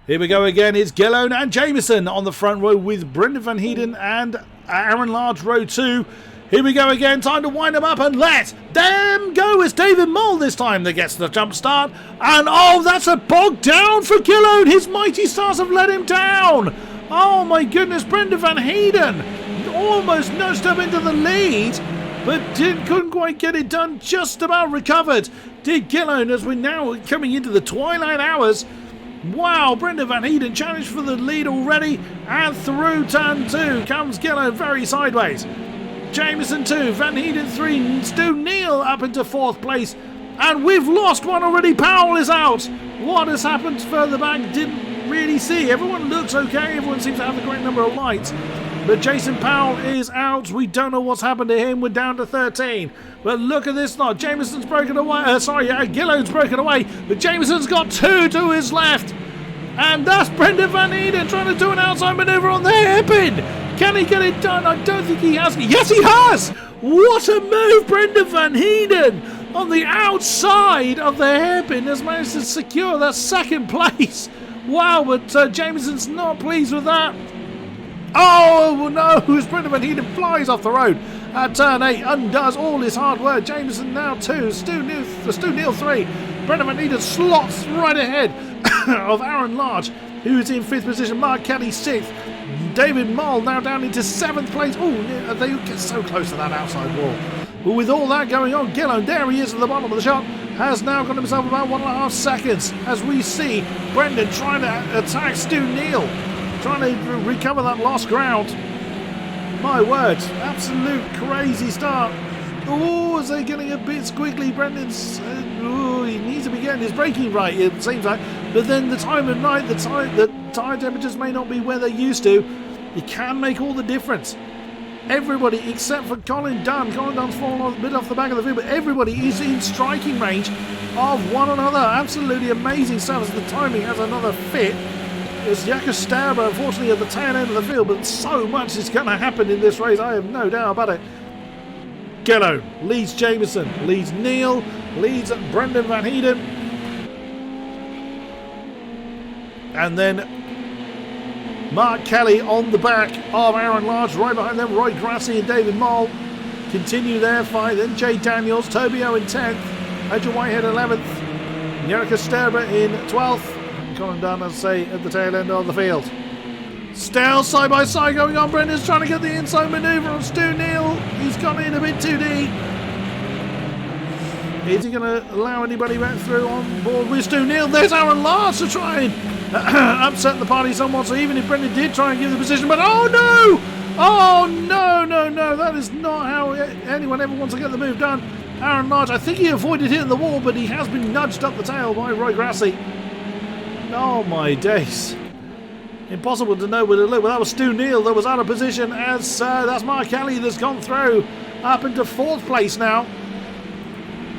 Here we go again. It's Gillone and Jameson on the front row with Brendan Van Heiden and Aaron Large row 2. Here we go again. Time to wind them up and let them go. It's David Mole this time that gets the jump start. And oh, that's a bog down for Gillone. His mighty stars have let him down. Oh my goodness, Brendan Van Heiden almost nudged up into the lead, but couldn't quite get it done. Just about recovered did Gillone as we're now coming into the twilight hours. Wow, Brendan Van Heiden challenged for the lead already, and through turn 2 comes Gillone very sideways. Jameson 2, Van Heiden 3, Stu Neal up into 4th place, and we've lost one already. Powell is out. What has happened further back, didn't really see. Everyone looks okay, everyone seems to have a great number of lights, but Jason Powell is out. We don't know what's happened to him. We're down to 13. But look at this lot. Jameson's broken away. Gillone's broken away. But Jameson's got 2 to his left. And that's Brendan Van Heiden trying to do an outside manoeuvre on the hairpin. Can he get it done? I don't think he has. Yes, he has. What a move. Brendan Van Heiden on the outside of the hairpin has managed to secure that 2nd place. Wow, but Jameson's not pleased with that. Oh no, as Brendan Van Heiden flies off the road at turn 8, undoes all his hard work. Jameson now 2, Stu Neal 3. Brendan Van Heiden slots right ahead of Aaron Large, who is in 5th position. Mark Kelly 6th. David Mole now down into 7th place. Oh, they get so close to that outside wall. But with all that going on, Gillone, there he is at the bottom of the shot, has now got himself about 1.5 seconds as we see Brendan trying to attack Stu Neal, trying to recover that lost ground. My word, absolute crazy start. Oh, is they getting a bit squiggly? Brendan's, he needs to be getting his braking right, it seems like. But then the time of night, the tire temperatures may not be where they're used to. It can make all the difference. Everybody except for Colin Dunn. Colin Dunn's fallen a bit off the back of the field, but everybody is in striking range of one another. Absolutely amazing stuff as the timing has another fit. It's Jakob Sterber, unfortunately, at the tail end of the field, but so much is going to happen in this race, I have no doubt about it. Gillone leads Jameson, leads Neal, leads Brendan Van Heiden. And then Mark Kelly on the back of Aaron Large, right behind them, Roy Grassi and David Mole continue their fight. Then Jay Daniels, Tobio in 10th, Andrew Whitehead 11th, Jakob Sterber in 12th. Colin Dunn, as I say, at the tail end of the field. Still side by side going on. Brendan's trying to get the inside manoeuvre on Stu Neal. He's gone in a bit too deep. Is he going to allow anybody back through on board with Stu Neal? There's Aaron Large to try and upset the party somewhat. So even if Brendan did try and give the position, but oh no! Oh no! That is not how anyone ever wants to get the move done. Aaron Large, I think he avoided hitting the wall, but he has been nudged up the tail by Roy Grassi. Oh my days. Impossible to know where to look. Well, that was Stu Neal that was out of position as that's Mark Kelly that's gone through up into 4th place now.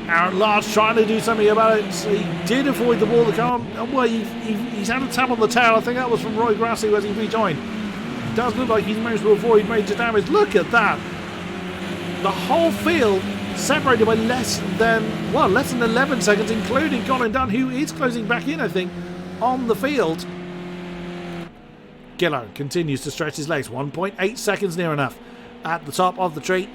Aaron Large trying to do something about it. So he did avoid the wall to come on. Well, he's had a tap on the tail. I think that was from Roy Grassi as he rejoined. It does look like he's managed to avoid major damage. Look at that. The whole field separated by less than 11 seconds, including Colin Dunn, who is closing back in, I think, on the field. Gillone continues to stretch his legs. 1.8 seconds near enough at the top of the tree.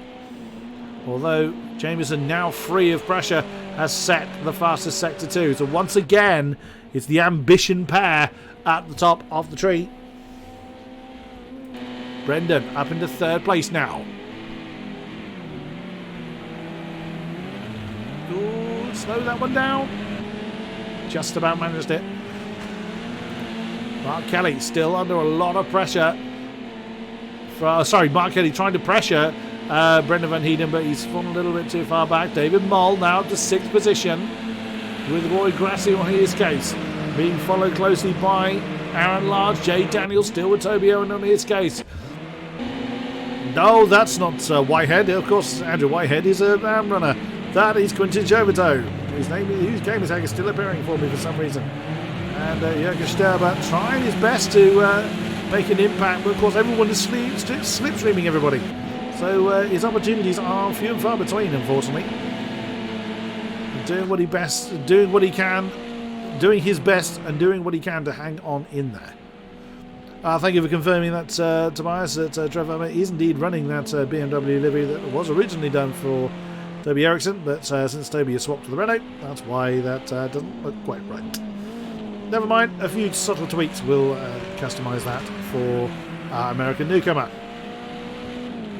Although Jameson, now free of pressure, has set the fastest sector 2. So once again, it's the ambition pair at the top of the tree. Brendan up into 3rd place now. Ooh, slow that one down. Just about managed it. Mark Kelly still under a lot of pressure. Mark Kelly trying to pressure Brendan Van Heiden, but he's fallen a little bit too far back. David Mole now to 6th position with Roy Grassi on his case, being followed closely by Aaron Large. Jay Daniels still with Toby Owen on his case. No, that's not Whitehead. Of course, Andrew Whitehead is a AM runner. That is Quintin Jovito, whose game tag is still appearing for me for some reason. And Jakob Sterber trying his best to make an impact, but of course everyone is slipstreaming everybody. So his opportunities are few and far between, unfortunately. Doing what he can doing his best and doing what he can to hang on in there. Thank you for confirming that, Tobias, that Trevor is indeed running that BMW livery that was originally done for Toby Eriksson, but since Toby has swapped to the Renault, that's why that doesn't look quite right. Never mind, a few subtle tweaks will customise that for our American newcomer.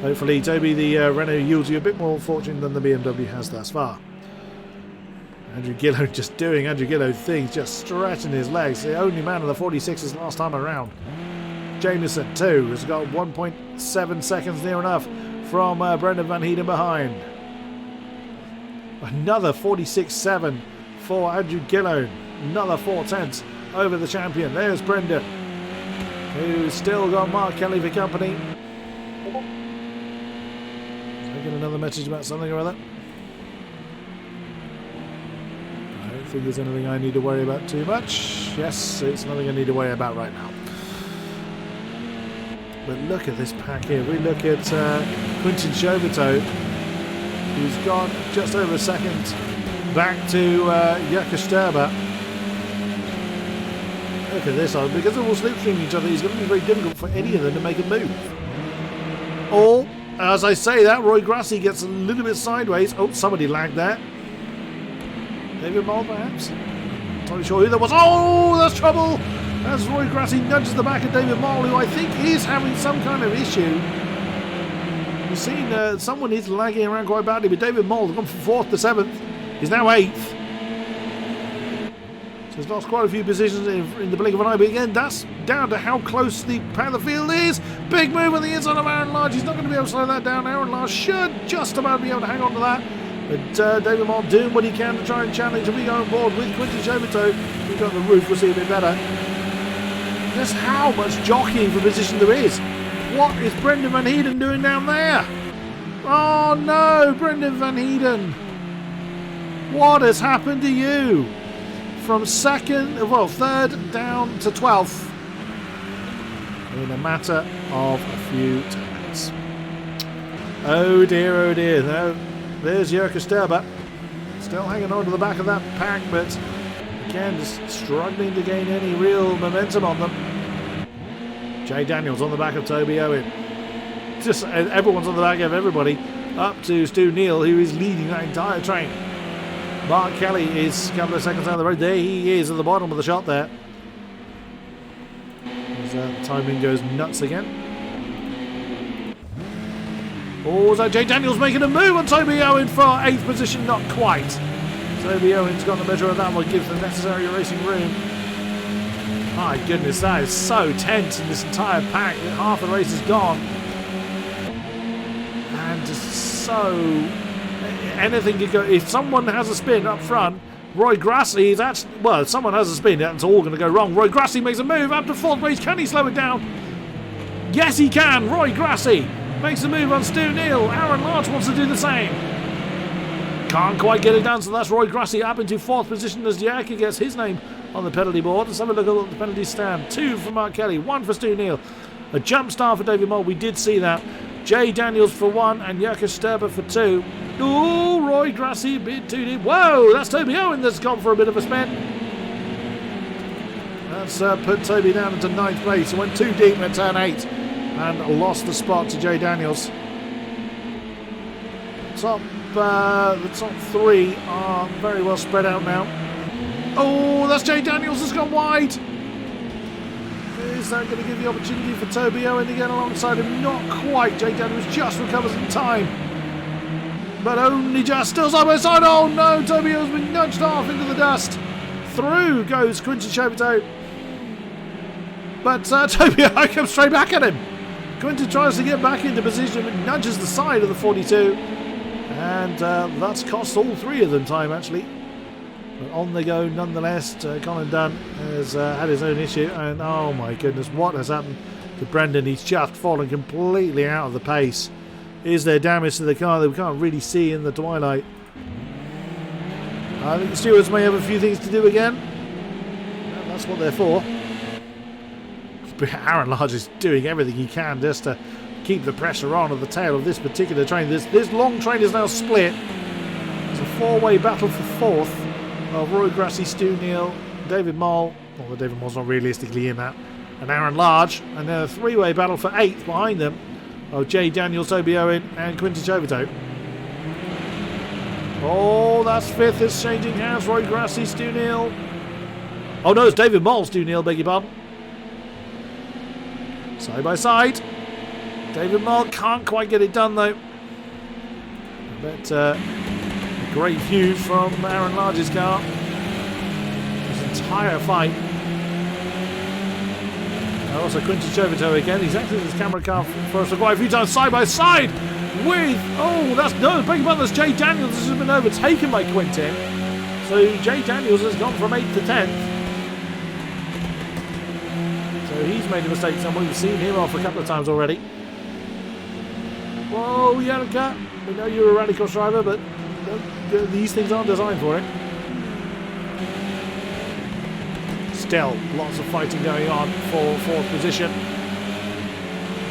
Hopefully, Toby, the Renault yields you a bit more fortune than the BMW has thus far. Andrew Gillow just doing Andrew Gillow things, just stretching his legs. The only man in the 46s last time around. Jameson, too, has got 1.7 seconds near enough from Brendan Van Heeden behind. Another 46.7 for Andrew Gillow. Another 4/10 over the champion. There's Brendan, who's still got Mark Kelly for company. I get another message about something or other. I don't think there's anything I need to worry about too much. Yes, it's nothing I need to worry about right now. But look at this pack here. We look at Quinton Chauvetot, who's gone just over a second back to Jurka Sterber. Look at this, because they're all slipstreaming each other, it's going to be very difficult for any of them to make a move. Or, as I say that, Roy Grassi gets a little bit sideways. Oh, somebody lagged there. David Moll, perhaps? Not totally sure who that was. Oh, there's trouble! As Roy Grassi nudges the back of David Moll, who I think is having some kind of issue. You've seen someone is lagging around quite badly, but David Moll has gone from 4th to 7th. He's now 8th. So he's lost quite a few positions in the blink of an eye, but again, that's down to how close the part of the field is. Big move on the inside of Aaron Large. He's not going to be able to slow that down. Aaron Large should just about be able to hang on to that. But David Moll doing what he can to try and challenge, and we go on board with Quinton Chauvetot. We've got the roof, we'll see a bit better. Just how much jockeying for position there is. What is Brendan Van Heeden doing down there? Oh no, Brendan Van Heeden. What has happened to you? From third down to 12th in a matter of a few minutes. Oh dear, oh dear. No, there's Jurka Sterber. Still hanging on to the back of that pack, but again, just struggling to gain any real momentum on them. Jay Daniels on the back of Toby Owen. Just everyone's on the back of everybody, up to Stu Neal, who is leading that entire train. Mark Kelly is a couple of seconds down the road. There he is at the bottom of the shot there. As timing goes nuts again. Oh, is that Jay Daniels making a move on Toby Owen for 8th position? Not quite. Toby Owen's got the measure of that one, gives the necessary racing room. My goodness, that is so tense in this entire pack that half the race is gone. And just so... anything could go. If someone has a spin up front, Roy Grassi is actually... well, if someone has a spin, that's all going to go wrong. Roy Grassi makes a move up to 4th place. Can he slow it down? Yes, he can. Roy Grassi makes a move on Stu Neal. Aaron Larch wants to do the same. Can't quite get it done, so that's Roy Grassi up into 4th position as Jurka gets his name on the penalty board. Let's have a look at what the penalties stand. 2 for Mark Kelly, 1 for Stu Neal. A jump start for David Moll. We did see that. Jay Daniels for 1 and Jurka Sterber for 2. Oh, Roy Grassi a bit too deep. Whoa, that's Toby Owen that's gone for a bit of a spin. That's put Toby down into 9th place. He went too deep at turn 8 and lost the spot to Jay Daniels. The top 3 are very well spread out now. Oh, that's Jay Daniels that's gone wide. Is that going to give the opportunity for Toby Owen to get alongside him? Not quite. Jay Daniels just recovers in time. But only just. Still side by side. Oh no, Toby Owen's been nudged off into the dust. Through goes Quinton Chauvetot. But Toby Owen comes straight back at him. Quinton tries to get back into position, but nudges the side of the 42. And that's cost all 3 of them time, actually. But on they go nonetheless. Colin Dunn has had his own issue, and oh my goodness, what has happened to Brendan? He's just fallen completely out of the pace. Is there damage to the car that we can't really see in the twilight? I think the stewards may have a few things to do again. And that's what they're for. But Aaron Large is doing everything he can just to keep the pressure on at the tail of this particular train. This long train is now split. It's a 4-way battle for 4th. Roy Grassi, Stu Neal David Moll, although David Moll's not realistically in that, and Aaron Large, and then a three-way battle for 8th behind them of Jay Daniels, Toby Owen, and Quinton Chauvetot. Oh, that's 5th. It's changing hands. Roy Grassi, Stu Neal. Oh no, it's David Moll, Stu Neal, beg your pardon. Side by side. David Moll can't quite get it done though. But a great view from Aaron Large's car. This entire fight. And also Quinton Chauvetot again. He's acted as camera car for us for quite a few times. Side by side with... Oh, that's... No, beg your pardon, that's Jay Daniels. This has been overtaken by Quinton. So Jay Daniels has gone from 8th to 10th. So he's made a mistake somewhere. We've seen him off a couple of times already. Whoa, Yannicka. We know you're a rallycross driver, but these things aren't designed for it. Still, lots of fighting going on for 4th position.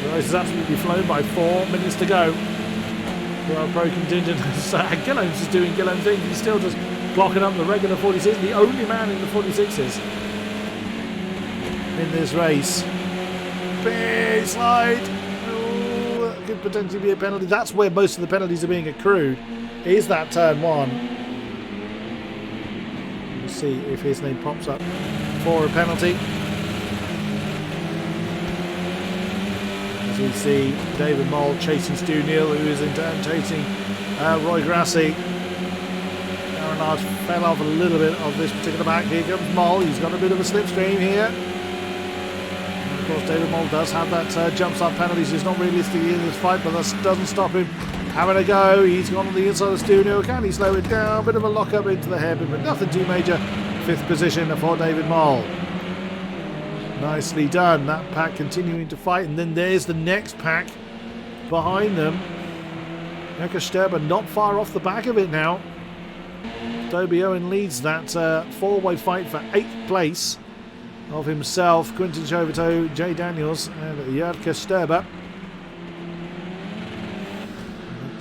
The race is absolutely flown by 4 minutes to go. For our pro contingent, Gillones is doing Gillones thing. He's still just blocking up the regular 46s, the only man in the 46s in this race. Big slide. Oh, that could potentially be a penalty. That's where most of the penalties are being accrued. Is that turn 1? We'll see if his name pops up for a penalty. As we see David Moll chasing Stu Neal, who is in turn chasing Roy Grassi. Aaron Large fell off a little bit of this particular back. Here comes Moll. He's got a bit of a slipstream here. And of course, David Moll does have that jump start penalty, so he's not realistically in this fight, but that doesn't stop him having a go. He's gone on the inside of Stu Neal. Can he slow it down? Bit of a lock up into the hairpin, but nothing too major. 5th position for David Moll. Nicely done. That pack continuing to fight, and then there's the next pack behind them. Jaka Sterber not far off the back of it now. Toby Owen leads that 4-way fight for 8th place of himself, Quinton Chauvetot, Jay Daniels, and Jaka Sterber.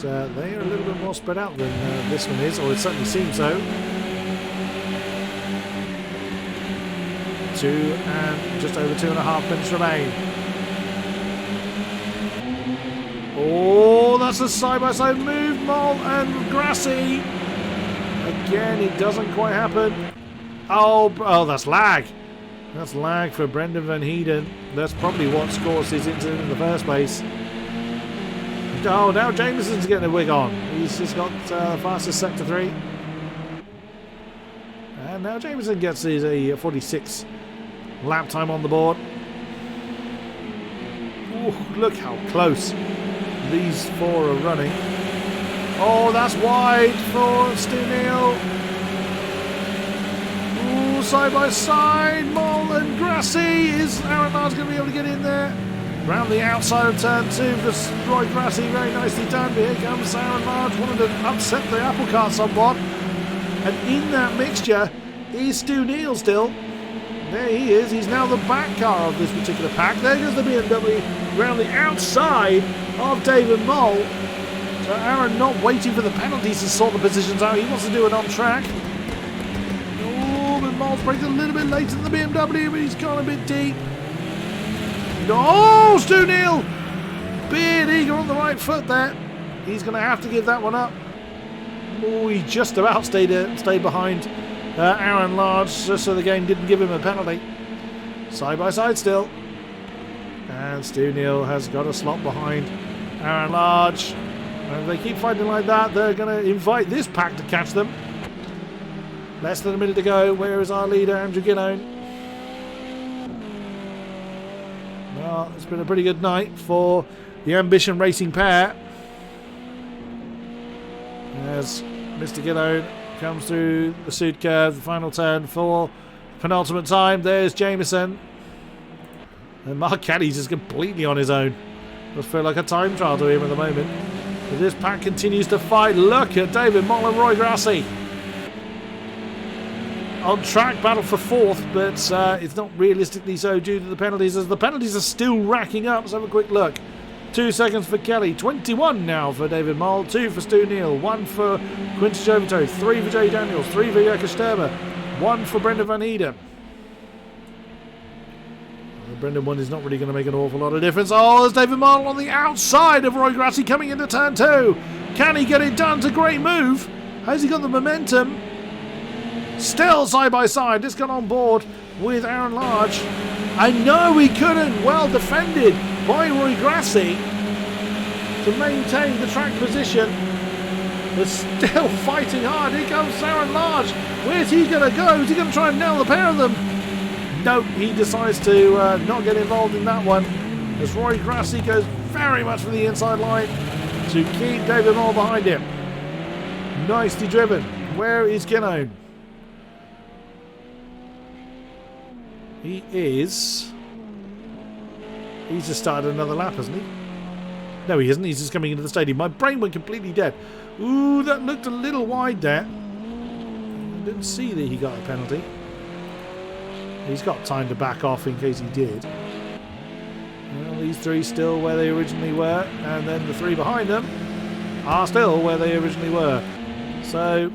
But they are a little bit more spread out than this one is, or it certainly seems so. 2 and just over 2.5 minutes remain. Oh, that's a side-by-side move. Moll and Grassi. Again, it doesn't quite happen. Oh, that's lag. That's lag for Brendan Van Heeden. That's probably what scores his incident in the first place. Oh, now Jameson's getting a wig on. He's just got fastest sector 3. And now Jameson gets his 46 lap time on the board. Ooh, look how close these 4 are running. Oh, that's wide for Stu Neal. Ooh, side by side, Moll and Grassi. Is Aaron Large going to be able to get in there? Round the outside of turn 2 for Roy Grassi, very nicely done. But here comes Aaron Large, wanted to upset the apple cart somewhat. And in that mixture is Stu Neal still. There he is. He's now the back car of this particular pack. There goes the BMW around the outside of David Moll. So Aaron not waiting for the penalties to sort the positions out. He wants to do it on track. Oh, but Moll's braked a little bit later than the BMW, but he's gone a bit deep. Oh, Stu Neal! Bit eager on the right foot there. He's going to have to give that one up. Oh, he just about stayed behind Aaron Large, just so the game didn't give him a penalty. Side by side still. And Stu Neal has got a slot behind Aaron Large. And if they keep fighting like that, they're going to invite this pack to catch them. Less than a minute to go. Where is our leader, Andrew Gillone? Well, it's been a pretty good night for the Ambition Racing pair. As Mr. Gillone comes through the suit curve, the final turn for penultimate time. There's Jameson. And Mark Caddy's just completely on his own. Does feel like a time trial to him at the moment. But this pack continues to fight. Look at David Moll and Roy Grassi. On track battle for 4th, but it's not realistically so due to the penalties, as the penalties are still racking up. Let's have a quick look. 2 seconds for Kelly, 21 now for David Moll, 2 for Stu Neal, 1 for Quinton Chauvetot, 3 for Jay Daniels, 3 for Jaka Sterber, 1 for Brendan Van Heiden. The Brendan one is not really going to make an awful lot of difference. Oh, there's David Marl on the outside of Roy Grassi coming into turn 2. Can he get it done? It's a great move. Has he got the momentum? Still side by side. Just got on board with Aaron Large. I know he couldn't. Well defended by Roy Grassi to maintain the track position. But still fighting hard. Here comes Aaron Large. Where's he going to go? Is he going to try and nail the pair of them? No, he decides to not get involved in that one. As Roy Grassi goes very much for the inside line to keep David Moore behind him. Nicely driven. Where is Kinone? He's just started another lap, hasn't he? No, he isn't. He's just coming into the stadium. My brain went completely dead. Ooh, that looked a little wide there. I didn't see that he got a penalty. He's got time to back off in case he did. Well, these 3 still where they originally were, and then the 3 behind them are still where they originally were. So,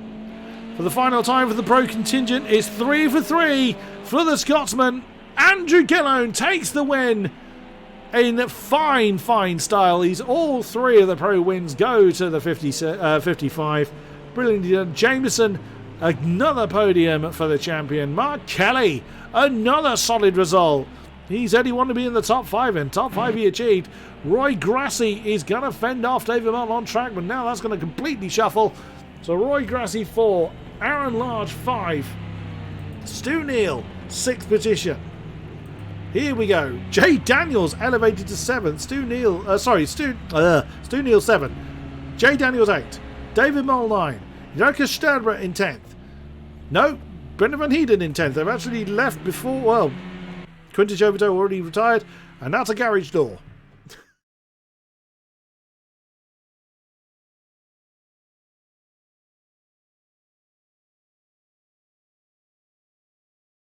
for the final time for the pro contingent, it's 3 for 3 for the Scotsman. Andrew Kinone takes the win in fine style. All 3 of the pro wins go to the 55. Brilliantly done. Jameson, another podium for the champion. Mark Kelly, another solid result. He said he wanted to be in the top 5, and top 5 he achieved. Roy Grassi is going to fend off David Martin on track, but now that's going to completely shuffle. So Roy Grassi 4, Aaron Large 5, Stu Neal 6th position. Here we go. Jay Daniels elevated to 7th. Stu Neal 7. Jay Daniels 8. David Mole 9. Jarka Stadler in 10th. No, Brendan Van Heiden in 10th. They've actually left before, well, Quintus Jovito already retired, and that's a garage door.